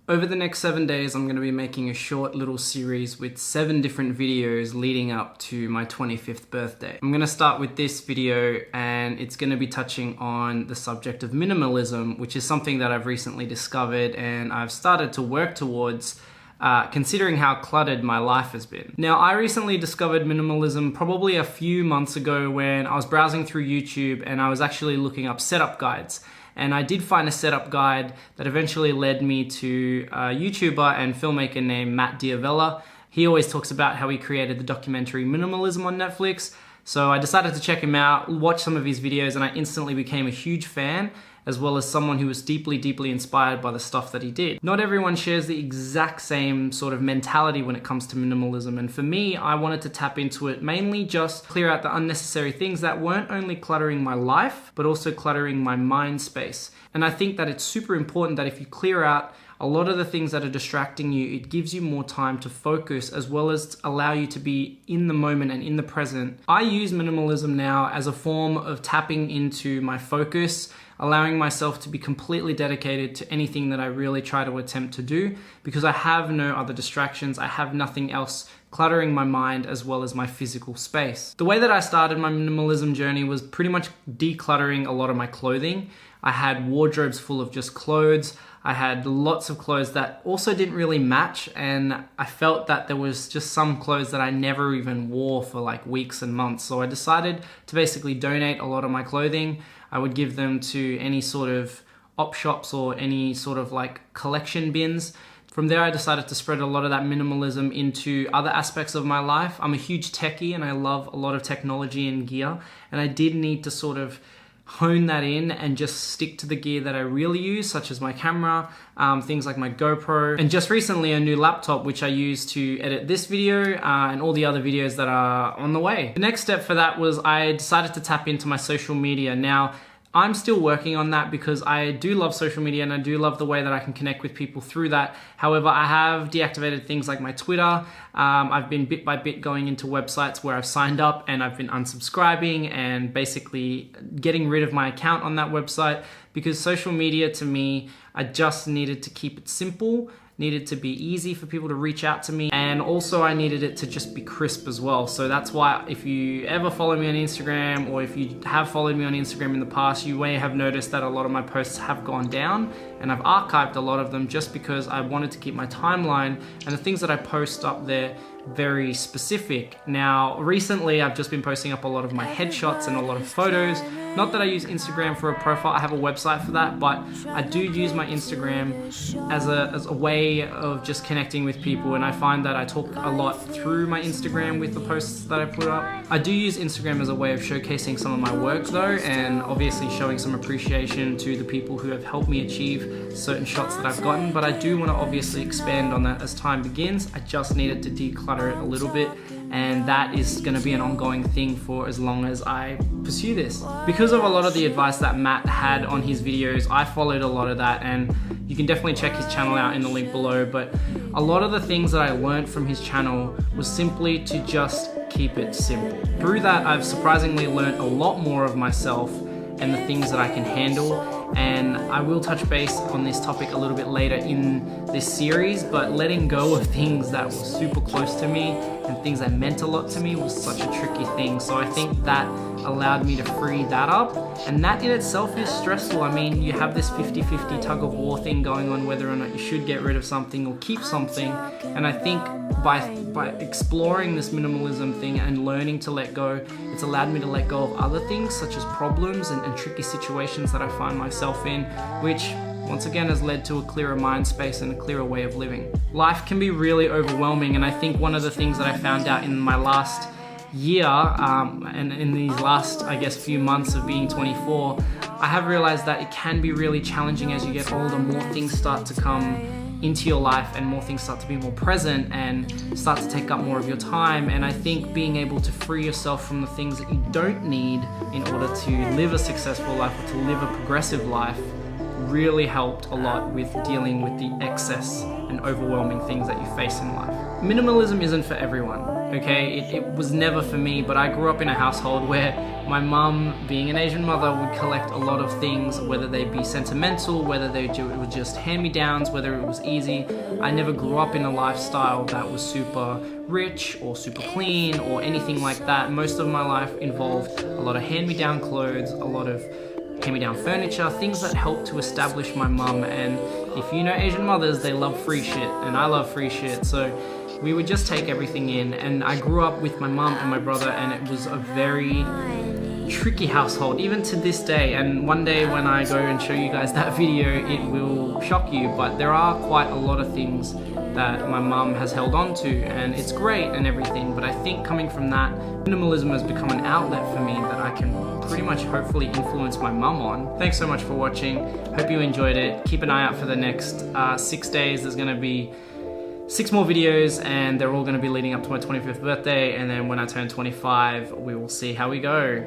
Over the next 7 days, I'm going to be making a short little series with 7 different videos leading up to my 25th birthday. I'm going to start with this video, and it's going to be touching on the subject of minimalism, which is something that I've recently discovered and I've started to work towards, considering how cluttered my life has been. Now, I recently discovered minimalism probably a few months ago when I was browsing through YouTube and I was actually looking up setup guides. And I did find a setup guide that eventually led me to a YouTuber and filmmaker named Matt Diavella. He always talks about how he created the documentary Minimalism on Netflix. So I decided to check him out, watch some of his videos, and I instantly became a huge fan, as well as someone who was deeply, deeply inspired by the stuff that he did. Not everyone shares the exact same sort of mentality when it comes to minimalism, and for me, I wanted to tap into it mainly just clear out the unnecessary things that weren't only cluttering my life, but also cluttering my mind space. And I think that it's super important that if you clear out a lot of the things that are distracting you, it gives you more time to focus, as well as allow you to be in the moment and in the present. I use minimalism now as a form of tapping into my focus, allowing myself to be completely dedicated to anything that I really try to attempt to do, because I have no other distractions. I have nothing else cluttering my mind as well as my physical space. The way that I started my minimalism journey was pretty much decluttering a lot of my clothing. I had wardrobes full of just clothes. I had lots of clothes that also didn't really match, and I felt that there was just some clothes that I never even wore for like weeks and months. So I decided to basically donate a lot of my clothing. I would give them to any sort of op shops or any sort of like collection bins. From there, I decided to spread a lot of that minimalism into other aspects of my life. I'm a huge techie and I love a lot of technology and gear, and I did need to sort of hone that in and just stick to the gear that I really use, such as my camera, things like my GoPro, and just recently a new laptop which I use to edit this video and all the other videos that are on the way. The next step for that was I decided to tap into my social media. Now, I'm still working on that because I do love social media and I do love the way that I can connect with people through that. However, I have deactivated things like my Twitter. I've been bit by bit going into websites where I've signed up and I've been unsubscribing and basically getting rid of my account on that website, because social media, to me, I just needed to keep it simple, needed to be easy for people to reach out to me, and also I needed it to just be crisp as well. So that's why if you ever follow me on Instagram, or if you have followed me on Instagram in the past, you may have noticed that a lot of my posts have gone down, and I've archived a lot of them just because I wanted to keep my timeline and the things that I post up there very specific. Now, recently I've just been posting up a lot of my headshots and a lot of photos. Not that I use Instagram for a profile, I have a website for that, but I do use my Instagram as a way of just connecting with people, and I find that I talk a lot through my Instagram with the posts that I put up. I do use Instagram as a way of showcasing some of my work though, and obviously showing some appreciation to the people who have helped me achieve certain shots that I've gotten, but I do want to obviously expand on that as time begins. I just needed to declutter it a little bit, and that is going to be an ongoing thing for as long as I pursue this. Because of a lot of the advice that Matt had on his videos, I followed a lot of that, and you can definitely check his channel out in the link below. But a lot of the things that I learned from his channel was simply to just keep it simple. Through that, I've surprisingly learned a lot more of myself and the things that I can handle, and I will touch base on this topic a little bit later in this series, but letting go of things that were super close to me and things that meant a lot to me was such a tricky thing. So I think that allowed me to free that up, and that in itself is stressful. I mean, you have this 50-50 tug of war thing going on whether or not you should get rid of something or keep something, and I think by exploring this minimalism thing and learning to let go, it's allowed me to let go of other things such as problems and tricky situations that I find myself in, which once again has led to a clearer mind space and a clearer way of living. Life can be really overwhelming, and I think one of the things that I found out in my last year and in these last, I guess, few months of being 24, I have realized that it can be really challenging as you get older. More things start to come into your life and more things start to be more present and start to take up more of your time, and I think being able to free yourself from the things that you don't need in order to live a successful life or to live a progressive life really helped a lot with dealing with the excess and overwhelming things that you face in life. Minimalism isn't for everyone, okay? It was never for me, but I grew up in a household where my mum, being an Asian mother, would collect a lot of things, whether they be sentimental, whether it was just hand-me-downs, whether it was easy. I never grew up in a lifestyle that was super rich or super clean or anything like that. Most of my life involved a lot of hand-me-down clothes, a lot of hand-me-down furniture, things that helped to establish my mum. And if you know Asian mothers, they love free shit, and I love free shit, so we would just take everything in. And I grew up with my mum and my brother, and it was a very tricky household, even to this day. And one day when I go and show you guys that video, it will shock you, but there are quite a lot of things that my mum has held on to, and it's great and everything, but I think coming from that, minimalism has become an outlet for me that I can pretty much hopefully influence my mum on. Thanks so much for watching. Hope you enjoyed it. Keep an eye out for the next 6 days. There's gonna be 6 more videos, and they're all gonna be leading up to my 25th birthday, and then when I turn 25, we will see how we go.